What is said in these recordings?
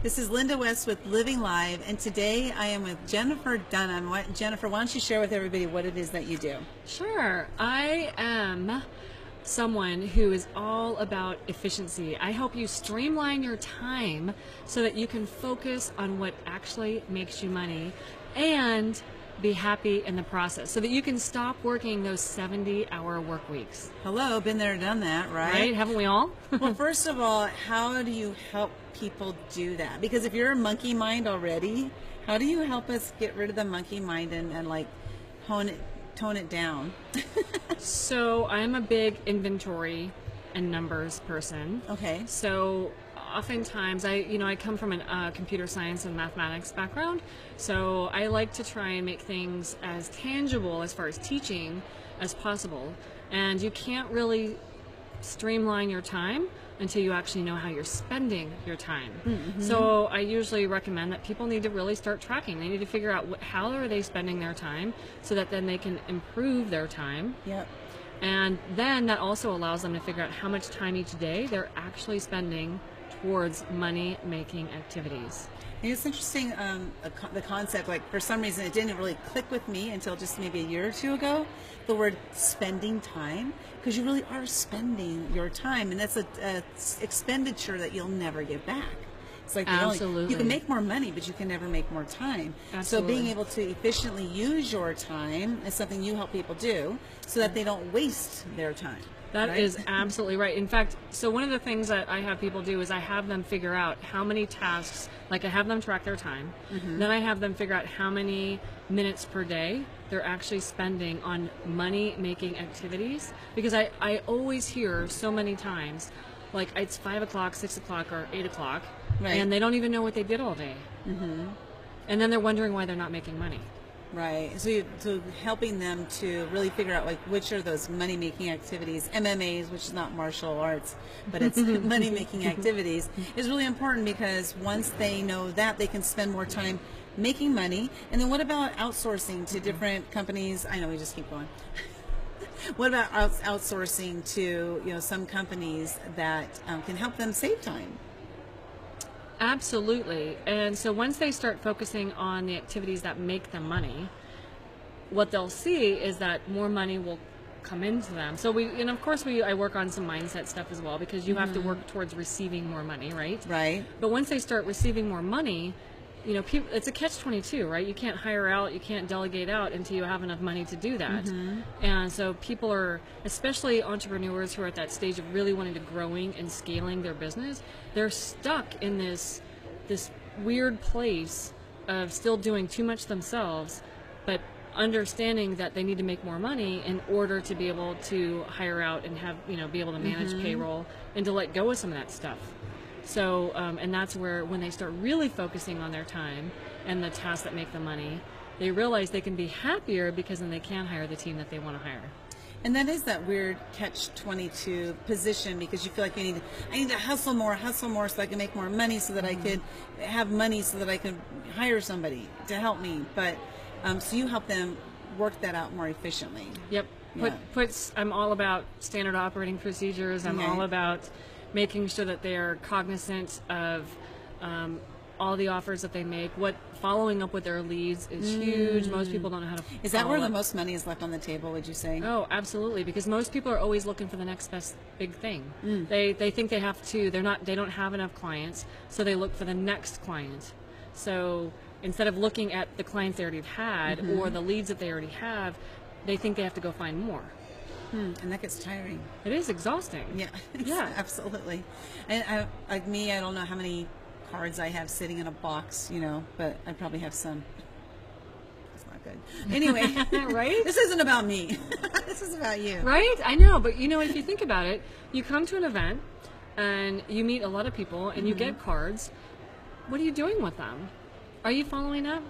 This is Linda West with Living Live, and today I am with Jennifer Dunham. Jennifer, why don't you share with everybody what it is that you do? Sure. I am someone who is all about efficiency. I help you streamline your time so that you can focus on what actually makes you money and be happy in the process so that you can stop working those 70-hour work weeks. Hello, been there, done that, right? Right? Haven't we all? Well, first of all, how do you help people do that? Because if you're a monkey mind already, how do you help us get rid of the monkey mind and like tone it down? So I'm a big inventory and numbers person. Okay. So oftentimes I come from a computer science and mathematics background, so I like to try and make things as tangible as far as teaching as possible. And you can't really streamline your time until you actually know how you're spending your time. Mm-hmm. So I usually recommend that people need to really start tracking. They need to figure out how are they spending their time so that then they can improve their time. Yep. And then that also allows them to figure out how much time each day they're actually spending towards money-making activities. And it's interesting, the concept, like for some reason it didn't really click with me until just maybe a year or two ago, the word spending time, because you really are spending your time, and that's a expenditure that you'll never get back. It's like Absolutely. You can make more money, but you can never make more time. Absolutely. So being able to efficiently use your time is something you help people do so that they don't waste their time. That is absolutely right. In fact, so one of the things that I have people do is I have them figure out how many tasks, like I have them track their time, then I have them figure out how many minutes per day they're actually spending on money-making activities. Because I always hear so many times, like it's 5 o'clock, 6 o'clock, or 8 o'clock, and they don't even know what they did all day. And then they're wondering why they're not making money. Right. So helping them to really figure out like which are those money-making activities, MMAs, which is not martial arts, but it's money-making activities, is really important, because once they know that, they can spend more time making money. And then what about outsourcing to different companies? I know we just keep going. What about outsourcing to some companies that can help them save time? Absolutely. And so once they start focusing on the activities that make them money, what they'll see is that more money will come into them. So of course I work on some mindset stuff as well, because you have to work towards receiving more money, right? Right. But once they start receiving more money, people, it's a catch-22, right? You can't hire out, you can't delegate out until you have enough money to do that. And so people are, especially entrepreneurs who are at that stage of really wanting to growing and scaling their business, they're stuck in this weird place of still doing too much themselves, but understanding that they need to make more money in order to be able to hire out and have, be able to manage payroll and to let go of some of that stuff. So, and that's where when they start really focusing on their time and the tasks that make them money, they realize they can be happier because then they can hire the team that they want to hire. And that is that weird catch-22 position, because you feel like I need to hustle more so I can make more money, so that I could have money so that I could hire somebody to help me. But so you help them work that out more efficiently. Yep. I'm all about standard operating procedures. I'm all about making sure that they are cognizant of all the offers that they make. Following up with their leads is huge. Most people don't know how to Is that where the most money is left on the table, would you say? Oh, absolutely, because most people are always looking for the next best big thing. They think they have to, they don't have enough clients, so they look for the next client. So instead of looking at the clients they already had or the leads that they already have, they think they have to go find more. And that gets tiring. It is exhausting. Yeah, absolutely. And like me, I don't know how many cards I have sitting in a box, but I probably have some. It's not good. Anyway, right? This isn't about me. This is about you. Right? I know, but if you think about it, you come to an event and you meet a lot of people and you get cards. What are you doing with them? Are you following up?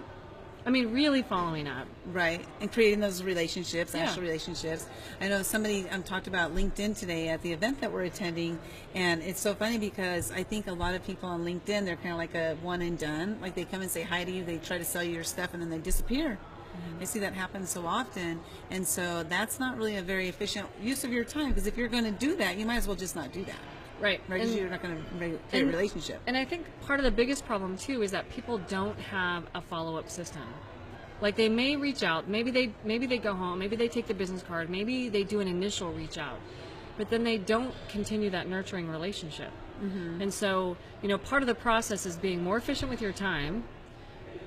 I mean, really following up. Right. And creating those relationships, actual relationships. I know somebody talked about LinkedIn today at the event that we're attending. And it's so funny because I think a lot of people on LinkedIn, they're kind of like a one and done. Like they come and say hi to you, they try to sell you your stuff, and then they disappear. I see that happen so often. And so that's not really a very efficient use of your time, because if you're going to do that, you might as well just not do that. Right. Because you're not going to create a relationship. And I think part of the biggest problem too is that people don't have a follow-up system. Like they may reach out, maybe they go home, maybe they take the business card, maybe they do an initial reach out, but then they don't continue that nurturing relationship. And so, part of the process is being more efficient with your time,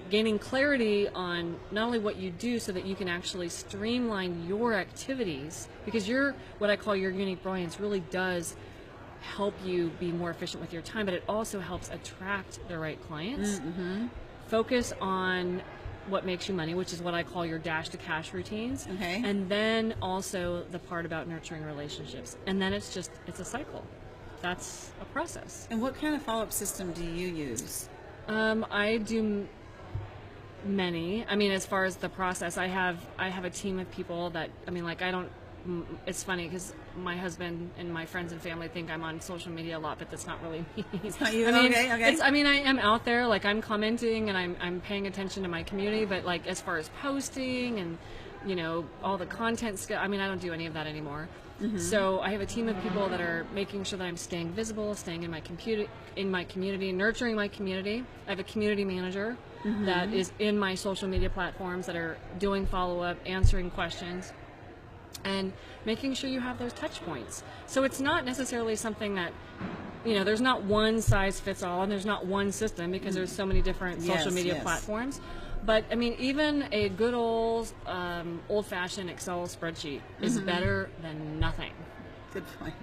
gaining clarity on not only what you do so that you can actually streamline your activities, because what I call your unique brilliance really does help you be more efficient with your time, but it also helps attract the right clients. Focus on what makes you money, which is what I call your dash to cash routines. Okay. And then also the part about nurturing relationships. And then it's a cycle. That's a process. And what kind of follow-up system do you use? I do many. I mean, as far as the process, I have a team of people that, it's funny because my husband and my friends and family think I'm on social media a lot, but that's not really me. It's not you? Okay. Okay. I am out there, like I'm commenting and I'm paying attention to my community, but like as far as posting and, all the content, I don't do any of that anymore. So I have a team of people that are making sure that I'm staying visible, staying in my community, nurturing my community. I have a community manager that is in my social media platforms that are doing follow-up, answering questions, and making sure you have those touch points. So it's not necessarily something that, there's not one size fits all, and there's not one system because there's so many different social media platforms. But even a good old-fashioned Excel spreadsheet is better than nothing. Good point.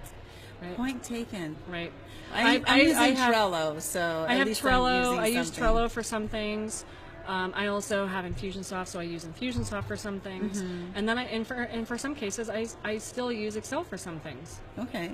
Right. Point taken. Right. I'm using Trello, so I have Trello. I use something. Trello for some things. I also have Infusionsoft, so I use Infusionsoft for some things. And then for some cases, I still use Excel for some things. Okay.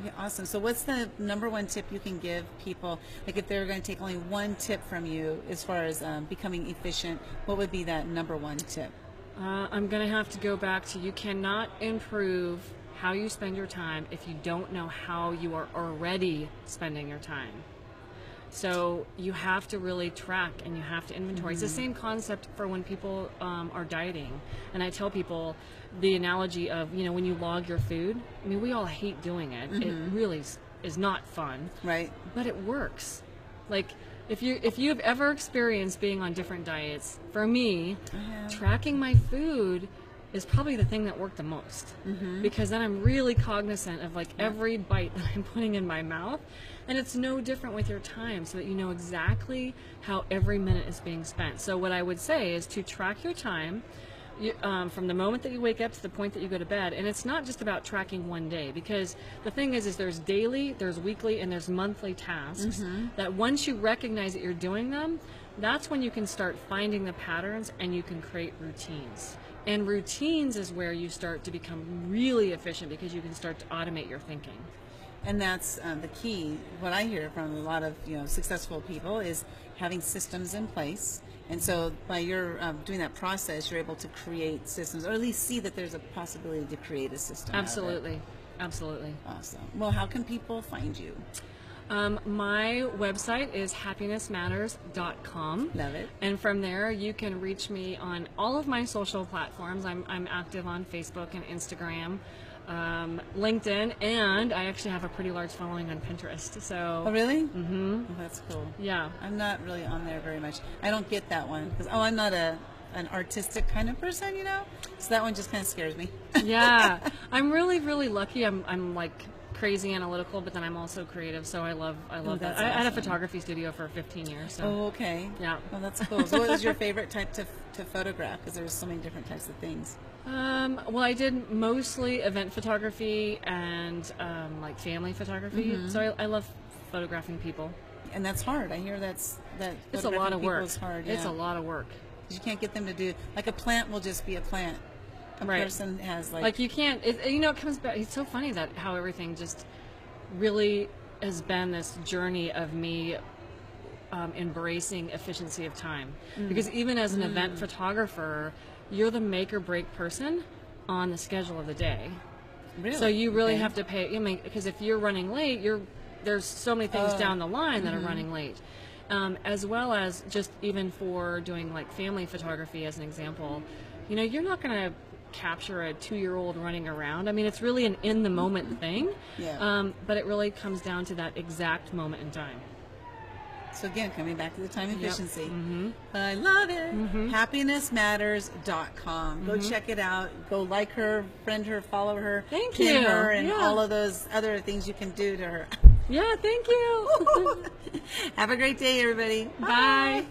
Yeah, awesome. So what's the number one tip you can give people? Like if they're going to take only one tip from you as far as becoming efficient, what would be that number one tip? I'm going to have to go back to, you cannot improve how you spend your time if you don't know how you are already spending your time. So you have to really track and you have to inventory. It's the same concept for when people are dieting. And I tell people the analogy of, when you log your food, we all hate doing it. It really is not fun. Right. But it works. Like if you've ever experienced being on different diets, for me, tracking my food is probably the thing that worked the most, because then I'm really cognizant of every bite that I'm putting in my mouth. And it's no different with your time, so that you know exactly how every minute is being spent. So what I would say is to track your time from the moment that you wake up to the point that you go to bed. And it's not just about tracking one day, because the thing is there's daily, there's weekly, and there's monthly tasks that once you recognize that you're doing them, that's when you can start finding the patterns and you can create routines. And routines is where you start to become really efficient, because you can start to automate your thinking. And that's the key. What I hear from a lot of successful people is having systems in place. And so by your doing that process, you're able to create systems, or at least see that there's a possibility to create a system. Absolutely. Absolutely. Awesome. Well, how can people find you? My website is happinessmatters.com. Love it. And from there, you can reach me on all of my social platforms. I'm active on Facebook and Instagram, LinkedIn, and I actually have a pretty large following on Pinterest. So. Oh, really? Oh, that's cool. Yeah. I'm not really on there very much. I don't get that one because I'm not an artistic kind of person, So that one just kind of scares me. Yeah, I'm really, really lucky. I'm like crazy analytical, but then I'm also creative, so I love that. Awesome. I had a photography studio for 15 years. So. Oh, okay. Yeah. Well, that's cool. So what was your favorite type to photograph? Because there's so many different types of things. Well, I did mostly event photography and like family photography. So I love photographing people. And that's hard. I hear it's a lot of work. Hard, It's a lot of work. You can't get them to do, like a plant will just be a plant. A person has like you can't, it comes back. It's so funny that how everything just really has been this journey of me embracing efficiency of time. Because even as an event photographer, you're the make or break person on the schedule of the day. Really? So you really have to pay, because if you're running late, there's so many things down the line that are running late. As well as just even for doing like family photography as an example, you're not going to capture a 2-year-old running around. I mean, it's really an in the moment thing. Yeah. But it really comes down to that exact moment in time. So again, coming back to the time efficiency. Mm-hmm. I love it. Happinessmatters.com. Go check it out. Go like her, friend her, follow her, Thank pin you. her, and Yeah. all of those other things you can do to her. Yeah, thank you. Have a great day, everybody. Bye.